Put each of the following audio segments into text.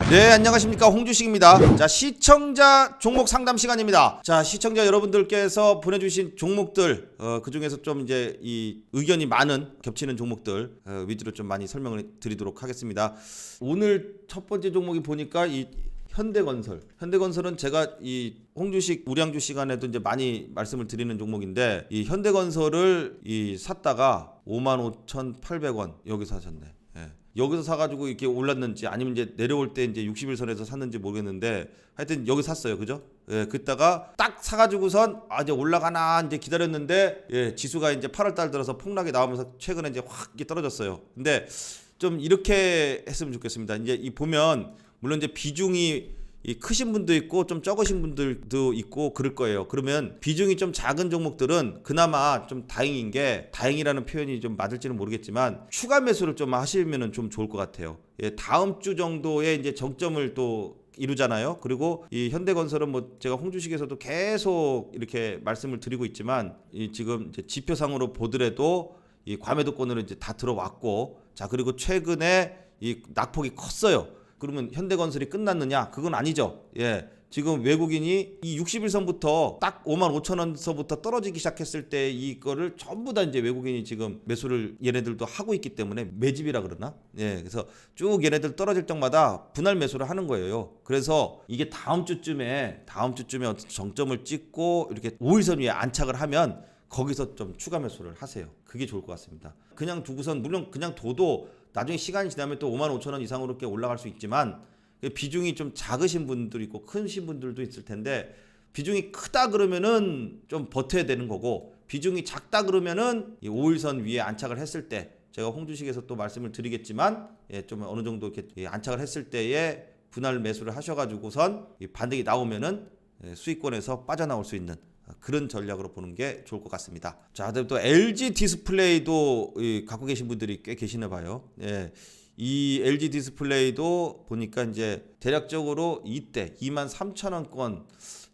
네, 안녕하십니까, 홍주식입니다. 자, 시청자 종목 상담 시간입니다. 자, 시청자 여러분들께서 보내주신 종목들, 그 중에서 좀 이제 이 의견이 많은 겹치는 종목들 위주로 좀 많이 설명을 드리도록 하겠습니다. 오늘 첫 번째 종목이 보니까 이 현대건설은 제가 이 홍주식 우량주 시간에도 이제 많이 말씀을 드리는 종목인데, 이 현대건설을 샀다가 55,800원 여기서 사셨네. 예. 여기서 사가지고 이렇게 올랐는지 아니면 이제 내려올 때 이제 60일선에서 샀는지 모르겠는데, 하여튼 여기 샀어요, 그죠? 예, 그다가 딱 사가지고선 이제 올라가나 이제 기다렸는데, 예, 지수가 이제 8월달 들어서 폭락이 나오면서 최근에 이제 확 떨어졌어요. 근데 좀 이렇게 했으면 좋겠습니다. 이제 이 보면 물론 이제 비중이 크신 분도 있고 좀 적으신 분들도 있고 그럴 거예요. 그러면 비중이 좀 작은 종목들은 그나마 좀 다행인 게, 다행이라는 표현이 좀 맞을지는 모르겠지만 추가 매수를 좀 하시면은 좀 좋을 것 같아요. 예, 다음 주 정도에 이제 정점을 또 이루잖아요. 그리고 이 현대건설은 뭐 제가 홍주식에서도 계속 이렇게 말씀을 드리고 있지만, 이 지금 이제 지표상으로 보더라도 이 과매도권으로 이제 다 들어왔고, 자, 그리고 최근에 이 낙폭이 컸어요. 그러면 현대건설이 끝났느냐? 그건 아니죠. 예. 지금 외국인이 이 60일선부터 딱 55,000원서부터 떨어지기 시작했을 때 이거를 전부 다 이제 외국인이 지금 매수를 얘네들도 하고 있기 때문에 매집이라 그러나? 예. 그래서 쭉 얘네들 떨어질 때마다 분할 매수를 하는 거예요. 그래서 이게 다음 주쯤에 어떤 정점을 찍고 이렇게 5일선 위에 안착을 하면 거기서 좀 추가 매수를 하세요. 그게 좋을 것 같습니다. 그냥 두고선, 물론 그냥 둬도 나중에 시간이 지나면 또 55,000원 이상으로 이렇게 올라갈 수 있지만, 비중이 좀 작으신 분도 있고 크신 분들도 있을 텐데, 비중이 크다 그러면은 좀 버텨야 되는 거고, 비중이 작다 그러면은 이 5일선 위에 안착을 했을 때, 제가 홍주식에서 또 말씀을 드리겠지만, 예, 좀 어느 정도 이렇게 안착을 했을 때에 분할 매수를 하셔가지고선 반등이 나오면은 수익권에서 빠져나올 수 있는 그런 전략으로 보는 게 좋을 것 같습니다. 자, 또 LG 디스플레이도 갖고 계신 분들이 꽤 계시나 봐요. 예. 이 LG 디스플레이도 보니까 이제 대략적으로 이때 23,000원권,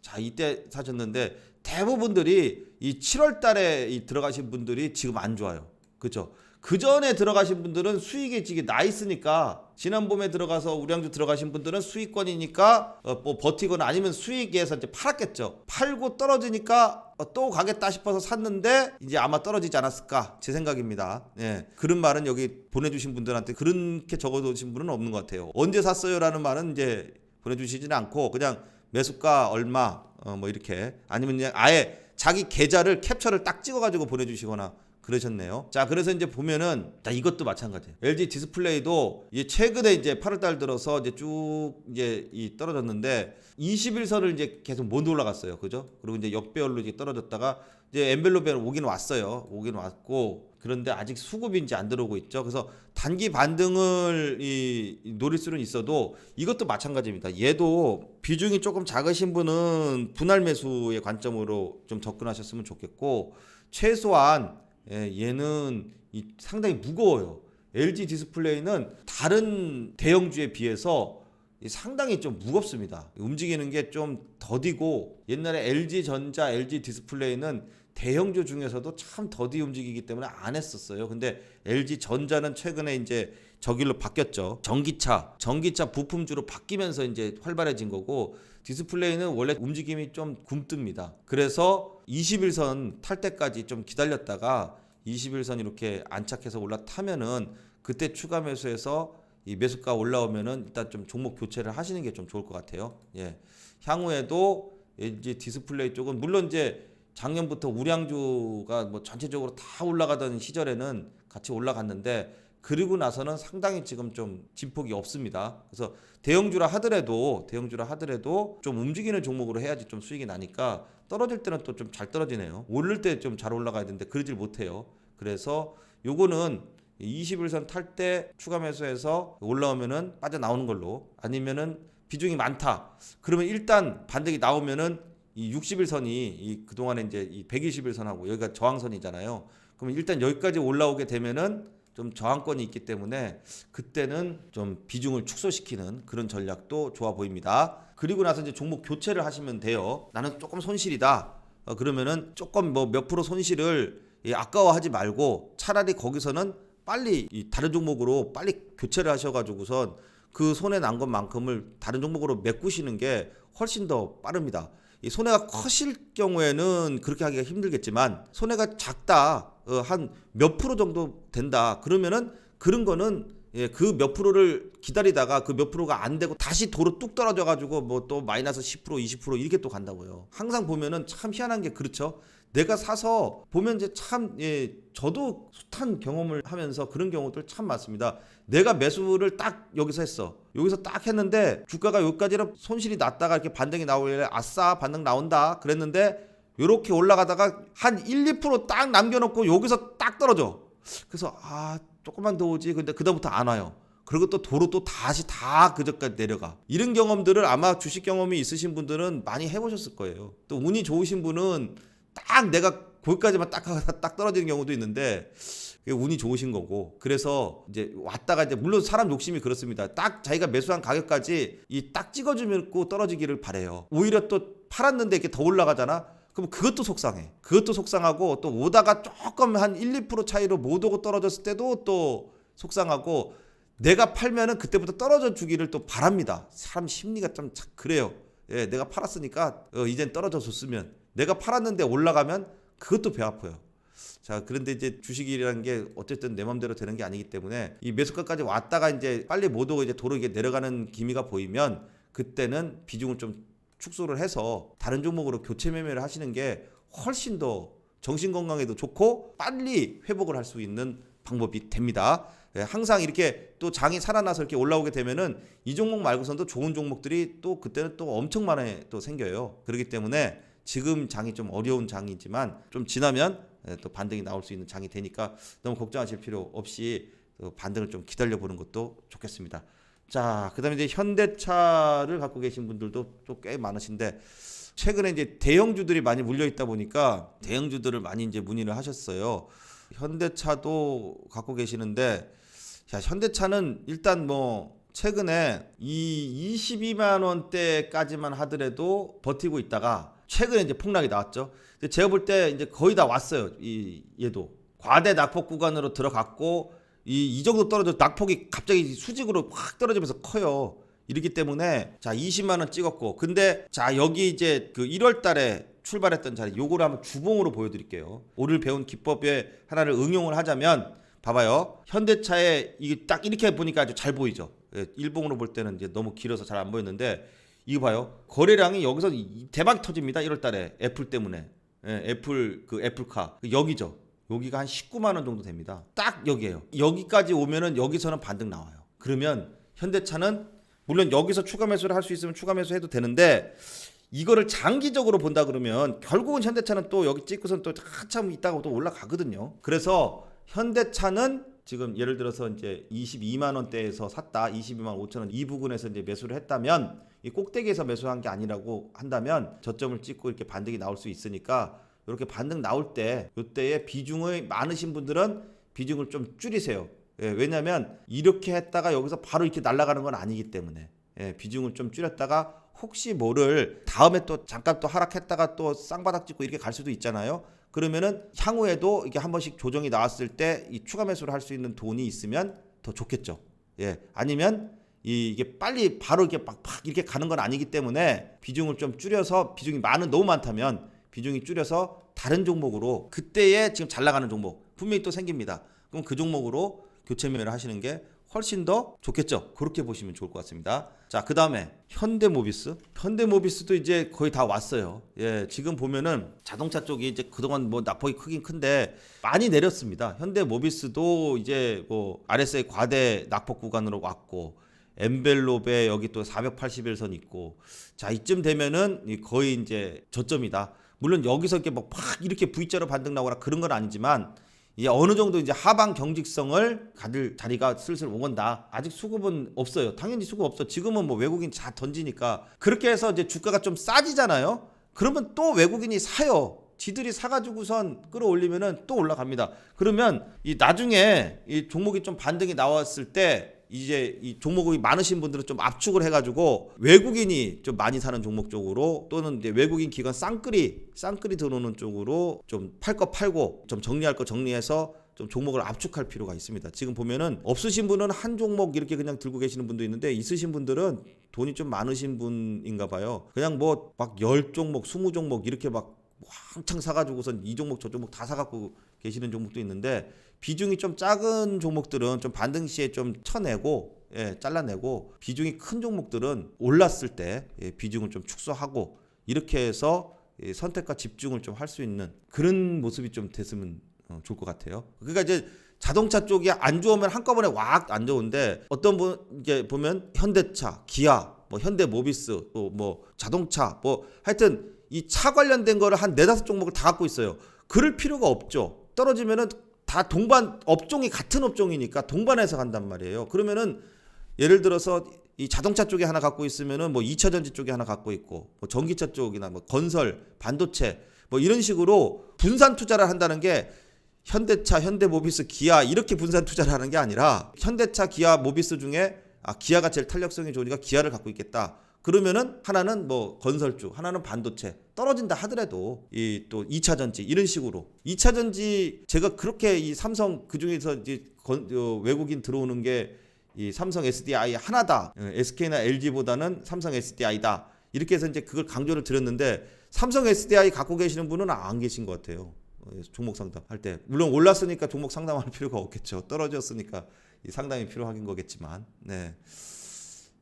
자, 이때 사셨는데 대부분들이 이 7월 달에 들어가신 분들이 지금 안 좋아요. 그렇죠? 그 전에 들어가신 분들은 수익이 지금 나 있으니까, 지난 봄에 들어가서 우량주 들어가신 분들은 수익권이니까 뭐 버티거나 아니면 수익에서 이제 팔았겠죠. 팔고 떨어지니까 또 가겠다 싶어서 샀는데 이제 아마 떨어지지 않았을까, 제 생각입니다. 예. 그런 말은 여기 보내주신 분들한테 그렇게 적어두신 분은 없는 것 같아요. 언제 샀어요라는 말은 이제 보내주시지는 않고, 그냥 매수가 얼마 뭐 이렇게, 아니면 그냥 아예 자기 계좌를 캡처를 딱 찍어가지고 보내주시거나 그러셨네요. 자, 그래서 이제 보면은 이것도 마찬가지예요. LG 디스플레이도 최근에 이제 8월달 들어서 이제 쭉 이제 떨어졌는데 21선을 이제 계속 못 올라갔어요. 그죠? 그리고 이제 역배열로 이제 떨어졌다가 이제 엔벨로페 오긴 왔어요. 오긴 왔고, 그런데 아직 수급이 이제 안 들어오고 있죠. 그래서 단기 반등을 노릴 수는 있어도 이것도 마찬가지입니다. 얘도 비중이 조금 작으신 분은 분할 매수의 관점으로 좀 접근하셨으면 좋겠고, 최소한 얘는 상당히 무거워요. LG 디스플레이는 다른 대형주에 비해서 상당히 좀 무겁습니다. 움직이는 게 좀 더디고, 옛날에 LG전자, LG 디스플레이는 대형주 중에서도 참 더디 움직이기 때문에 안 했었어요. 근데 LG전자는 최근에 이제 저길로 바뀌었죠. 전기차 부품주로 바뀌면서 이제 활발해진 거고, 디스플레이는 원래 움직임이 좀 굼뜹니다. 그래서 21선 탈 때까지 좀 기다렸다가 21선 이렇게 안착해서 올라타면은 그때 추가 매수해서 이 매수가 올라오면은 일단 좀 종목 교체를 하시는 게 좀 좋을 것 같아요. 예. 향후에도 LG 디스플레이 쪽은 물론 이제 작년부터 우량주가 뭐 전체적으로 다 올라가던 시절에는 같이 올라갔는데, 그리고 나서는 상당히 지금 좀 진폭이 없습니다. 그래서 대형주라 하더라도 좀 움직이는 종목으로 해야지 좀 수익이 나니까, 떨어질 때는 또 좀 잘 떨어지네요. 오를 때 좀 잘 올라가야 되는데 그러질 못해요. 그래서 요거는 21선 탈 때 추가 매수해서 올라오면은 빠져나오는 걸로, 아니면은 비중이 많다 그러면 일단 반등이 나오면은 이 60일선이 그동안에 이제 이 120일선하고 여기가 저항선이잖아요. 그러면 일단 여기까지 올라오게 되면은 좀 저항권이 있기 때문에 그때는 좀 비중을 축소시키는 그런 전략도 좋아 보입니다. 그리고 나서 이제 종목 교체를 하시면 돼요. 나는 조금 손실이다. 그러면은 조금 뭐 몇 프로 손실을 아까워하지 말고 차라리 거기서는 빨리 이 다른 종목으로 빨리 교체를 하셔가지고선 그 손해 난 것만큼을 다른 종목으로 메꾸시는 게 훨씬 더 빠릅니다. 이 손해가 커실 경우에는 그렇게 하기가 힘들겠지만 손해가 작다, 한 몇 프로 정도 된다 그러면은 그런 거는 그 몇 프로를 기다리다가 그 몇 프로가 안 되고 다시 도로 뚝 떨어져 가지고 뭐 또 마이너스 10% 20% 이렇게 또 간다고요. 항상 보면은 참 희한한 게 그렇죠. 내가 사서 보면 이제 참 저도 숱한 경험을 하면서 그런 경우들 참 많습니다. 내가 매수를 딱 여기서 했어. 여기서 딱 했는데 주가가 여기까지는 손실이 났다가 이렇게 반등이 나오길래 아싸 반등 나온다 그랬는데 요렇게 올라가다가 한 1, 2% 딱 남겨놓고 여기서 딱 떨어져. 그래서 조금만 더 오지. 근데 그다음부터 안 와요. 그리고 또 도로 또 다시 다 그저까지 내려가. 이런 경험들을 아마 주식 경험이 있으신 분들은 많이 해보셨을 거예요. 또 운이 좋으신 분은 딱 내가 거기까지만 딱 떨어지는 경우도 있는데 그게 운이 좋으신 거고. 그래서 이제 왔다가 이제 물론 사람 욕심이 그렇습니다. 딱 자기가 매수한 가격까지 이 딱 찍어주면 떨어지기를 바래요. 오히려 또 팔았는데 이렇게 더 올라가잖아. 그럼 그것도 속상해. 그것도 속상하고 또 오다가 조금 한 1, 2% 차이로 못 오고 떨어졌을 때도 또 속상하고 내가 팔면은 그때부터 떨어져 주기를 또 바랍니다. 사람 심리가 좀 그래요. 내가 팔았으니까 이젠 떨어져 줬으면 내가 팔았는데 올라가면 그것도 배 아파요. 자, 그런데 이제 주식이라는 게 어쨌든 내 맘대로 되는 게 아니기 때문에 이 매수가까지 왔다가 이제 빨리 못 오고 이제 도로 이게 내려가는 기미가 보이면 그때는 비중을 좀 축소를 해서 다른 종목으로 교체 매매를 하시는 게 훨씬 더 정신 건강에도 좋고 빨리 회복을 할 수 있는 방법이 됩니다. 항상 이렇게 또 장이 살아나서 이렇게 올라오게 되면은 이 종목 말고서도 좋은 종목들이 또 그때는 또 엄청 많이 또 생겨요. 그렇기 때문에 지금 장이 좀 어려운 장이지만 좀 지나면 또 반등이 나올 수 있는 장이 되니까 너무 걱정하실 필요 없이 반등을 좀 기다려 보는 것도 좋겠습니다. 자, 그다음에 이제 현대차를 갖고 계신 분들도 또 꽤 많으신데 최근에 이제 대형주들이 많이 물려 있다 보니까 대형주들을 많이 이제 문의를 하셨어요. 현대차도 갖고 계시는데 자, 현대차는 일단 뭐 최근에 이 22만 원대까지만 하더라도 버티고 있다가 최근에 이제 폭락이 나왔죠. 근데 제가 볼 때 이제 거의 다 왔어요. 얘도 과대 낙폭 구간으로 들어갔고 이 정도 떨어져 낙폭이 갑자기 수직으로 확 떨어지면서 커요. 이렇기 때문에 자 20만 원 찍었고 근데 자 여기 이제 그 1월 달에 출발했던 자리 요거를 한번 주봉으로 보여드릴게요. 오늘 배운 기법에 하나를 응용을 하자면 봐봐요. 현대차에 이게 딱 이렇게 보니까 아주 잘 보이죠. 일봉으로 볼 때는 이제 너무 길어서 잘 안 보였는데 이거 봐요. 거래량이 여기서 대박 터집니다. 1월 달에 애플 때문에. 애플 그 애플카 여기죠. 여기가 한 19만 원 정도 됩니다. 딱 여기에요. 여기까지 오면은 여기서는 반등 나와요. 그러면 현대차는 물론 여기서 추가 매수를 할 수 있으면 추가 매수해도 되는데 이거를 장기적으로 본다 그러면 결국은 현대차는 또 여기 찍고선 또 한참 있다가 또 올라가거든요. 그래서 현대차는 지금 예를 들어서 이제 22만 원대에서 샀다. 22만 5천 원 이 부분에서 이제 매수를 했다면 이 꼭대기에서 매수한 게 아니라고 한다면 저점을 찍고 이렇게 반등이 나올 수 있으니까 이렇게 반등 나올 때 이때에 비중이 많으신 분들은 비중을 좀 줄이세요. 왜냐하면 이렇게 했다가 여기서 바로 이렇게 날아가는 건 아니기 때문에 비중을 좀 줄였다가 혹시 모를 다음에 또 잠깐 또 하락했다가 또 쌍바닥 찍고 이렇게 갈 수도 있잖아요. 그러면은 향후에도 이게 한 번씩 조정이 나왔을 때 이 추가 매수를 할 수 있는 돈이 있으면 더 좋겠죠. 아니면 이게 빨리 바로 이렇게 막 이렇게 가는 건 아니기 때문에 비중을 좀 줄여서 비중이 너무 많다면 비중이 줄여서 다른 종목으로 그때에 지금 잘 나가는 종목 분명히 또 생깁니다. 그럼 그 종목으로 교체 매매를 하시는 게 훨씬 더 좋겠죠. 그렇게 보시면 좋을 것 같습니다. 자, 그 다음에 현대모비스도 이제 거의 다 왔어요. 지금 보면은 자동차 쪽이 이제 그동안 뭐 낙폭이 크긴 큰데 많이 내렸습니다. 현대모비스도 이제 뭐 RSI 과대 낙폭 구간으로 왔고 엔벨롭에 여기 또 481선 있고 자 이쯤 되면은 거의 이제 저점이다. 물론 여기서 이렇게 막 이렇게 V자로 반등 나오거나 그런 건 아니지만 이제 어느 정도 이제 하방 경직성을 가질 자리가 슬슬 오건다. 아직 수급은 없어요. 당연히 수급 없어. 지금은 뭐 외국인 다 던지니까 그렇게 해서 이제 주가가 좀 싸지잖아요. 그러면 또 외국인이 사요. 지들이 사가지고선 끌어올리면은 또 올라갑니다. 그러면 이 나중에 이 종목이 좀 반등이 나왔을 때 이제 이 종목이 많으신 분들은 좀 압축을 해가지고 외국인이 좀 많이 사는 종목 쪽으로 또는 이제 외국인 기관 쌍끌이 들어오는 쪽으로 좀 팔 거 팔고 좀 정리할 거 정리해서 좀 종목을 압축할 필요가 있습니다. 지금 보면은 없으신 분은 한 종목 이렇게 그냥 들고 계시는 분도 있는데 있으신 분들은 돈이 좀 많으신 분인가 봐요. 그냥 뭐 막 10종목, 20종목 이렇게 막 왕창 사가지고선 이 종목 저 종목 다 사갖고 계시는 종목도 있는데 비중이 좀 작은 종목들은 좀 반등 시에 좀 쳐내고 잘라내고 비중이 큰 종목들은 올랐을 때 비중을 좀 축소하고 이렇게 해서 선택과 집중을 좀 할 수 있는 그런 모습이 좀 됐으면 좋을 것 같아요. 그러니까 이제 자동차 쪽이 안 좋으면 한꺼번에 왁 안 좋은데 어떤 분 이제 보면 현대차, 기아, 뭐 현대모비스, 또 뭐 자동차, 뭐 하여튼 이 차 관련된 거를 한 4-5 종목을 다 갖고 있어요. 그럴 필요가 없죠. 떨어지면은 다 동반 업종이 같은 업종이니까 동반해서 간단 말이에요. 그러면은 예를 들어서 이 자동차 쪽에 하나 갖고 있으면은 뭐 2차 전지 쪽에 하나 갖고 있고 뭐 전기차 쪽이나 뭐 건설, 반도체 뭐 이런 식으로 분산 투자를 한다는 게 현대차, 현대모비스, 기아 이렇게 분산 투자를 하는 게 아니라 현대차, 기아, 모비스 중에 기아가 제일 탄력성이 좋으니까 기아를 갖고 있겠다. 그러면은 하나는 뭐 건설주, 하나는 반도체 떨어진다 하더라도 이 또 2차 전지 이런 식으로 2차 전지 제가 그렇게 이 삼성 그 중에서 이제 외국인 들어오는 게 이 삼성 SDI 하나다. SK나 LG보다는 삼성 SDI다. 이렇게 해서 이제 그걸 강조를 드렸는데 삼성 SDI 갖고 계시는 분은 안 계신 것 같아요. 종목 상담할 때 물론 올랐으니까 종목 상담할 필요가 없겠죠. 떨어졌으니까 이 상담이 필요하긴 거겠지만 네.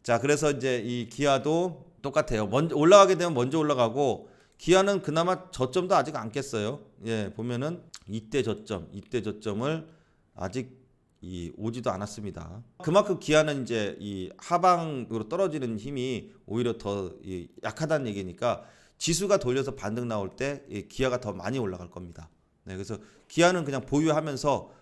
자 그래서 이제 이 기아도 똑같아요. 먼저 올라가게 되면 먼저 올라가고 기아는 그나마 저점도 아직 안 깼어요. 예 보면은 이때 저점을 아직 오지도 않았습니다. 그만큼 기아는 이제 이 하방으로 떨어지는 힘이 오히려 더 약하다는 얘기니까 지수가 돌려서 반등 나올 때 기아가 더 많이 올라갈 겁니다. 네, 그래서 기아는 그냥 보유하면서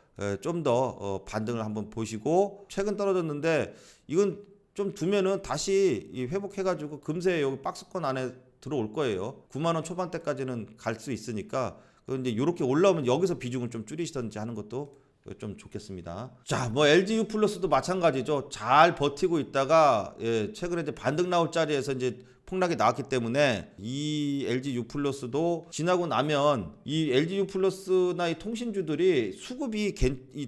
좀 더 반등을 한번 보시고 최근 떨어졌는데 이건 좀 두면은 다시 회복해가지고 금세 여기 박스권 안에 들어올 거예요. 9만 원 초반대까지는 갈 수 있으니까 이제 이렇게 올라오면 여기서 비중을 좀 줄이시든지 하는 것도 좀 좋겠습니다. 자, 뭐 LGU 플러스도 마찬가지죠. 잘 버티고 있다가 최근에 이제 반등 나올 자리에서 이제 폭락이 나왔기 때문에 이 LGU 플러스도 지나고 나면 이 LGU 플러스나 이 통신주들이 수급이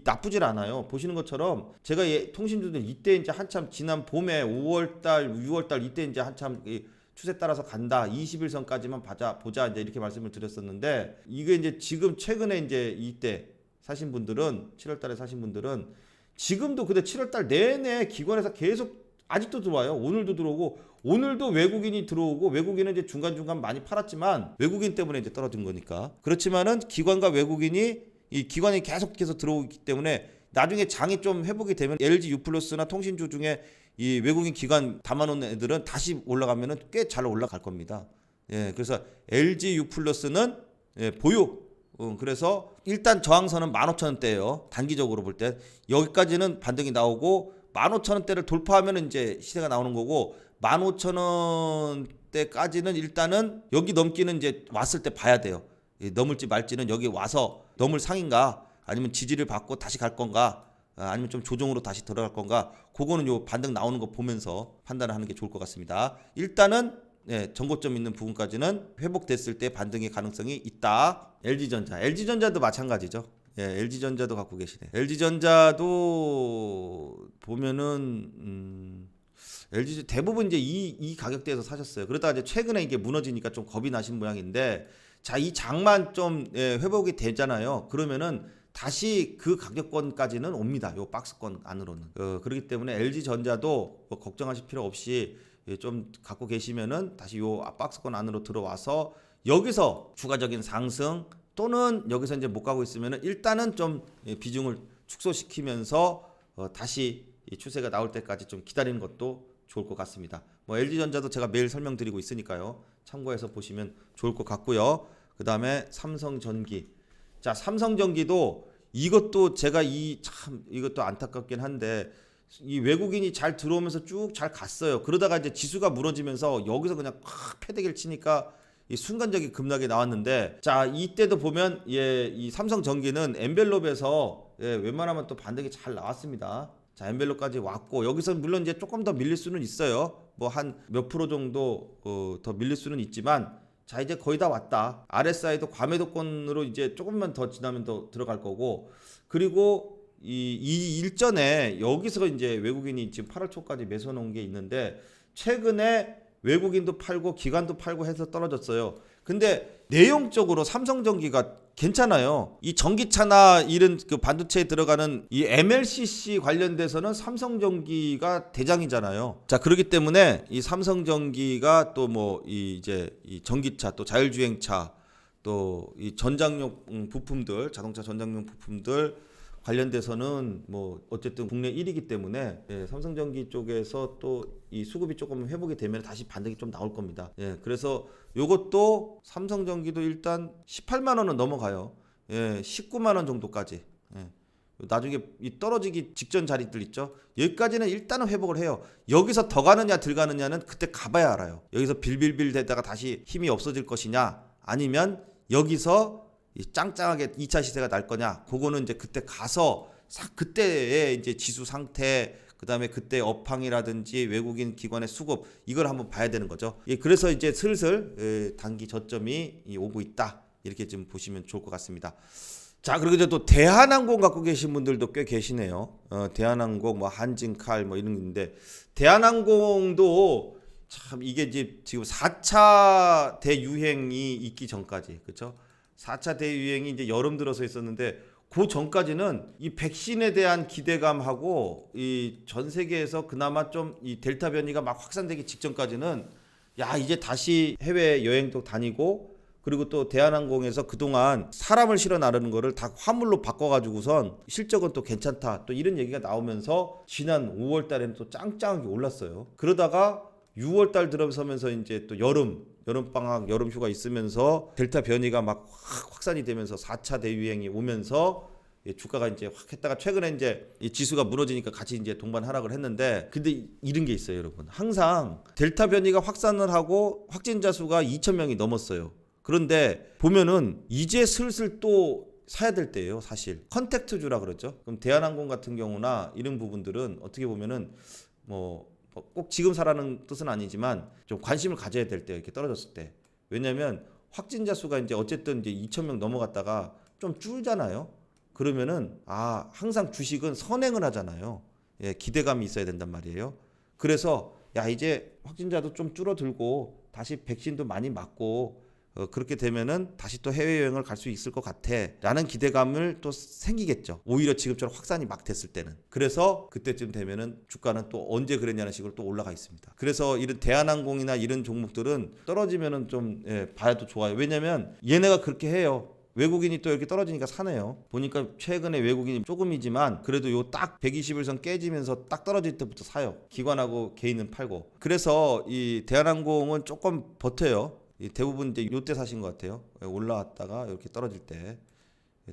나쁘질 않아요. 보시는 것처럼 제가 통신주들 이때 이제 한참 지난 봄에 5월달, 6월달 이때 이제 한참 추세 따라서 간다. 21선까지만 보자 이제 이렇게 말씀을 드렸었는데 이게 이제 지금 최근에 이제 이때 사신 분들은 7월달에 사신 분들은 지금도 근데 7월달 내내 기관에서 계속 아직도 들어와요. 오늘도 들어오고 오늘도 외국인이 들어오고 외국인은 이제 중간중간 많이 팔았지만 외국인 때문에 이제 떨어진 거니까 그렇지만은 기관과 외국인이 이 기관이 계속해서 들어오기 때문에 나중에 장이 좀 회복이 되면 LG U+나 통신주 중에 이 외국인 기관 담아놓은 애들은 다시 올라가면은 꽤 잘 올라갈 겁니다. 예, 그래서 LG U+는 보유. 그래서 일단 저항선은 15,000원대예요. 단기적으로 볼 때 여기까지는 반등이 나오고 15,000원대를 돌파하면 이제 시세가 나오는 거고 15,000원대까지는 일단은 여기 넘기는 이제 왔을 때 봐야 돼요. 넘을지 말지는 여기 와서 넘을 상인가 아니면 지지를 받고 다시 갈 건가 아니면 좀 조정으로 다시 들어갈 건가 그거는 요 반등 나오는 거 보면서 판단을 하는 게 좋을 것 같습니다. 일단은 전고점 있는 부분까지는 회복됐을 때 반등의 가능성이 있다. LG전자도 마찬가지죠. LG전자도 갖고 계시네. LG전자도 보면은 LG 대부분 이제 이 가격대에서 사셨어요. 그러다가 이제 최근에 이게 무너지니까 좀 겁이 나신 모양인데 자, 이 장만 좀 회복이 되잖아요. 그러면은 다시 그 가격권까지는 옵니다. 요 박스권 안으로는. 그렇기 때문에 LG전자도 뭐 걱정하실 필요 없이 좀 갖고 계시면은 다시 요 박스권 안으로 들어와서 여기서 추가적인 상승 또는 여기서 이제 못 가고 있으면은 일단은 좀 비중을 축소시키면서 다시 이 추세가 나올 때까지 좀 기다리는 것도 좋을 것 같습니다. 뭐 LG전자도 제가 매일 설명드리고 있으니까요. 참고해서 보시면 좋을 것 같고요. 그 다음에 삼성전기. 자, 삼성전기도 이것도 제가 이것도 안타깝긴 한데 이 외국인이 잘 들어오면서 쭉 잘 갔어요. 그러다가 이제 지수가 무너지면서 여기서 그냥 확 패대기를 치니까 이 순간적인 급락이 나왔는데 자, 이때도 보면 이 삼성전기는 엔벨롭에서 웬만하면 또 반등이 잘 나왔습니다. 자, 엔벨롭까지 왔고 여기서 물론 이제 조금 더 밀릴 수는 있어요. 뭐 한 몇 프로 정도 더 밀릴 수는 있지만 자 이제 거의 다 왔다. RSI도 과매도권으로 이제 조금만 더 지나면 더 들어갈 거고, 그리고 이 일전에 여기서 이제 외국인이 지금 8월 초까지 매수 놓은 게 있는데, 최근에 외국인도 팔고 기관도 팔고 해서 떨어졌어요. 근데 내용적으로 삼성전기가 괜찮아요. 이 전기차나 이런 그 반도체에 들어가는 이 MLCC 관련돼서는 삼성전기가 대장이잖아요. 자, 그렇기 때문에 이 삼성전기가 또 뭐 이제 이 전기차, 또 자율주행차, 또 이 전장용 부품들, 자동차 전장용 부품들 관련돼서는 뭐 어쨌든 국내 1위이기 때문에, 예, 삼성전기 쪽에서 또 이 수급이 조금 회복이 되면 다시 반등이 좀 나올 겁니다. 예, 그래서 요것도 삼성전기도 일단 18만 원은 넘어가요. 예, 19만 원 정도까지. 예. 나중에 이 떨어지기 직전 자리들 있죠. 여기까지는 일단은 회복을 해요. 여기서 더 가느냐 덜 가느냐는 그때 가봐야 알아요. 여기서 빌빌빌 대다가 다시 힘이 없어질 것이냐, 아니면 여기서 이 짱짱하게 2차 시세가 날 거냐, 그거는 이제 그때 가서 그때의 이제 지수 상태, 그다음에 그때 업황이라든지 외국인 기관의 수급, 이걸 한번 봐야 되는 거죠. 예, 그래서 이제 슬슬 단기 저점이 오고 있다, 이렇게 좀 보시면 좋을 것 같습니다. 자, 그리고 이제 또 대한항공 갖고 계신 분들도 꽤 계시네요. 대한항공, 뭐 한진칼 뭐 이런 건데, 대한항공도 참 이게 이제 지금 4차 대유행이 있기 전까지, 그렇죠? 4차 대유행이 이제 여름 들어서 있었는데, 그 전까지는 이 백신에 대한 기대감하고 이 전 세계에서 그나마 좀 이 델타 변이가 막 확산되기 직전까지는, 야 이제 다시 해외 여행도 다니고, 그리고 또 대한항공에서 그동안 사람을 실어 나르는 거를 다 화물로 바꿔가지고선 실적은 또 괜찮다, 또 이런 얘기가 나오면서 지난 5월 달에는 또 짱짱하게 올랐어요. 그러다가 6월 달 들어서면서 이제 또 여름방학, 여름휴가 있으면서 델타 변이가 막 확산이 되면서 4차 대유행이 오면서 주가가 이제 확 했다가, 최근에 이제 이 지수가 무너지니까 같이 이제 동반 하락을 했는데, 근데 이런 게 있어요, 여러분. 항상 델타 변이가 확산을 하고 확진자 수가 2,000명이 넘었어요. 그런데 보면은 이제 슬슬 또 사야 될 때예요, 사실. 컨택트주라 그러죠. 그럼 대한항공 같은 경우나 이런 부분들은 어떻게 보면은 뭐 꼭 지금 사라는 뜻은 아니지만 좀 관심을 가져야 될 때, 이렇게 떨어졌을 때. 왜냐면 확진자 수가 이제 어쨌든 이제 2,000명 넘어갔다가 좀 줄잖아요. 그러면은 항상 주식은 선행을 하잖아요. 예, 기대감이 있어야 된단 말이에요. 그래서 야 이제 확진자도 좀 줄어들고 다시 백신도 많이 맞고 그렇게 되면은 다시 또 해외여행을 갈 수 있을 것 같아 라는 기대감을 또 생기겠죠. 오히려 지금처럼 확산이 막 됐을 때는. 그래서 그때쯤 되면은 주가는 또 언제 그랬냐는 식으로 또 올라가 있습니다. 그래서 이런 대한항공이나 이런 종목들은 떨어지면은 좀 봐야 또 좋아요. 왜냐면 얘네가 그렇게 해요. 외국인이 또 이렇게 떨어지니까 사네요. 보니까 최근에 외국인이 조금이지만 그래도 요 딱 121선 깨지면서 딱 떨어질 때부터 사요. 기관하고 개인은 팔고. 그래서 이 대한항공은 조금 버텨요. 대부분 이제 요때 사신 것 같아요. 올라왔다가 이렇게 떨어질 때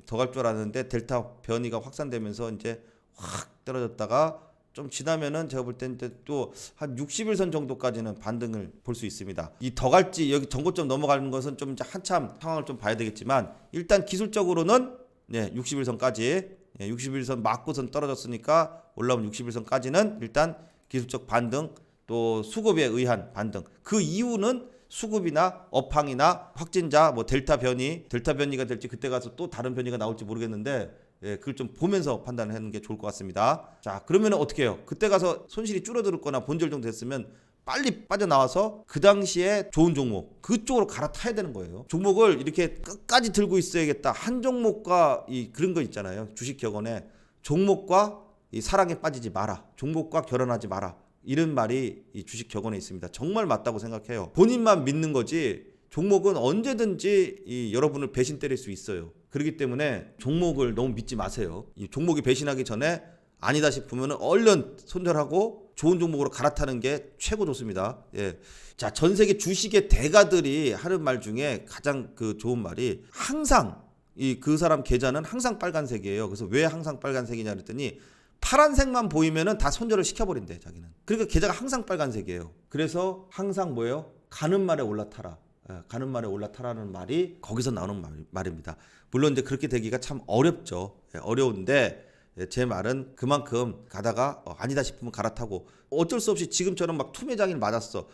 더 갈 줄 알았는데 델타 변이가 확산되면서 이제 확 떨어졌다가 좀 지나면은 제가 볼 때는 또 한 60일선 정도까지는 반등을 볼 수 있습니다. 이 더 갈지 여기 전고점 넘어가는 것은 좀 이제 한참 상황을 좀 봐야 되겠지만, 일단 기술적으로는 60일선까지 60일선 맞고선 떨어졌으니까 올라온 60일선까지는 일단 기술적 반등, 또 수급에 의한 반등. 그 이유는 수급이나 업황이나 확진자, 뭐 델타 변이가 될지 그때 가서 또 다른 변이가 나올지 모르겠는데, 그걸 좀 보면서 판단을 하는 게 좋을 것 같습니다. 자, 그러면 어떻게 해요? 그때 가서 손실이 줄어들거나 본절 정도 됐으면 빨리 빠져나와서 그 당시에 좋은 종목 그쪽으로 갈아타야 되는 거예요. 종목을 이렇게 끝까지 들고 있어야겠다, 한 종목과 그런 거 있잖아요. 주식 격언에 종목과 이 사랑에 빠지지 마라, 종목과 결혼하지 마라, 이런 말이 이 주식 격언에 있습니다. 정말 맞다고 생각해요. 본인만 믿는 거지 종목은 언제든지 여러분을 배신 때릴 수 있어요. 그렇기 때문에 종목을 너무 믿지 마세요. 이 종목이 배신하기 전에 아니다 싶으면 얼른 손절하고 좋은 종목으로 갈아타는 게 최고 좋습니다. 예. 자, 전 세계 주식의 대가들이 하는 말 중에 가장 좋은 말이, 항상 그 사람 계좌는 항상 빨간색이에요. 그래서 왜 항상 빨간색이냐 그랬더니 파란색만 보이면은 다 손절을 시켜버린대, 자기는. 그러니까 계좌가 항상 빨간색이에요. 그래서 항상 뭐예요? 가는 말에 올라타라. 가는 말에 올라타라는 말이 거기서 나오는 말입니다. 물론 이제 그렇게 되기가 참 어렵죠. 어려운데 제 말은 그만큼 가다가 아니다 싶으면 갈아타고, 어쩔 수 없이 지금처럼 막 투매장일 맞았어.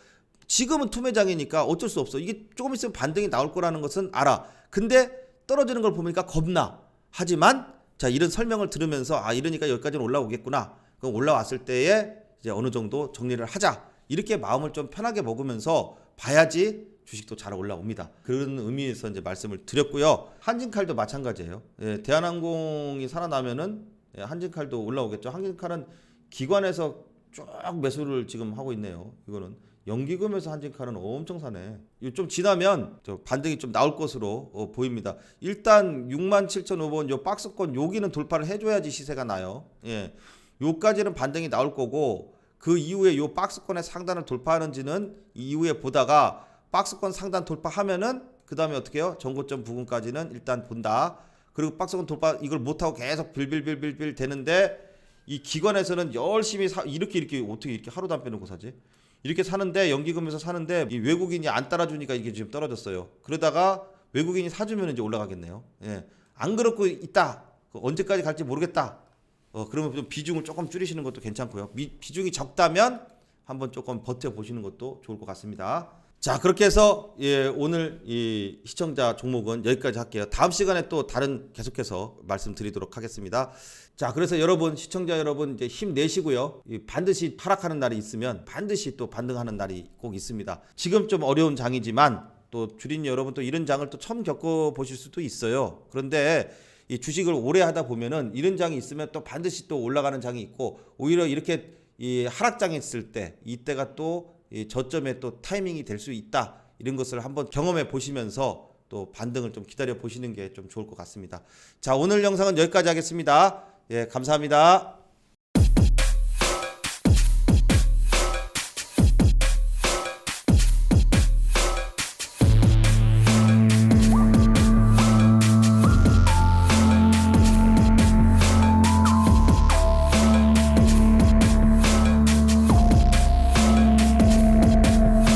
지금은 투매장이니까 어쩔 수 없어. 이게 조금 있으면 반등이 나올 거라는 것은 알아. 근데 떨어지는 걸 보니까 겁나. 하지만 자, 이런 설명을 들으면서 아, 이러니까 여기까지는 올라오겠구나. 그럼 올라왔을 때에 이제 어느 정도 정리를 하자. 이렇게 마음을 좀 편하게 먹으면서 봐야지 주식도 잘 올라옵니다. 그런 의미에서 이제 말씀을 드렸고요. 한진칼도 마찬가지예요. 예, 대한항공이 살아나면은 한진칼도 올라오겠죠. 한진칼은 기관에서 쭉 매수를 지금 하고 있네요. 이거는 연기금에서 한진칼은 엄청 사네. 이거 좀 지나면 반등이 좀 나올 것으로 보입니다. 일단 67,500원 요 박스권 여기는 돌파를 해줘야지 시세가 나요. 예, 요까지는 반등이 나올 거고 그 이후에 요 박스권의 상단을 돌파하는지는 이후에 보다가 박스권 상단 돌파하면은 그 다음에 어떻게 해요? 전고점 부근까지는 일단 본다. 그리고 박스권 돌파 이걸 못하고 계속 빌빌빌빌빌 되는데 이 기관에서는 열심히 이렇게 어떻게 이렇게 하루도 안 빼놓고 사지? 이렇게 사는데 연기금에서 사는데 이 외국인이 안 따라주니까 이게 지금 떨어졌어요. 그러다가 외국인이 사주면 이제 올라가겠네요. 예, 안 그렇고 있다. 언제까지 갈지 모르겠다. 그러면 좀 비중을 조금 줄이시는 것도 괜찮고요. 비중이 적다면 한번 조금 버텨보시는 것도 좋을 것 같습니다. 자, 그렇게 해서 오늘 이 시청자 종목은 여기까지 할게요. 다음 시간에 또 다른 계속해서 말씀드리도록 하겠습니다. 자, 그래서 여러분, 시청자 여러분 이제 힘내시고요. 반드시 하락하는 날이 있으면 반드시 또 반등하는 날이 꼭 있습니다. 지금 좀 어려운 장이지만 또 주린 여러분 또 이런 장을 또 처음 겪어보실 수도 있어요. 그런데 이 주식을 오래 하다 보면은 이런 장이 있으면 또 반드시 또 올라가는 장이 있고 오히려 이렇게 이 하락장이 있을 때 이때가 또 이 저점에 또 타이밍이 될 수 있다. 이런 것을 한번 경험해 보시면서 또 반등을 좀 기다려 보시는 게 좀 좋을 것 같습니다. 자, 오늘 영상은 여기까지 하겠습니다. 예, 감사합니다.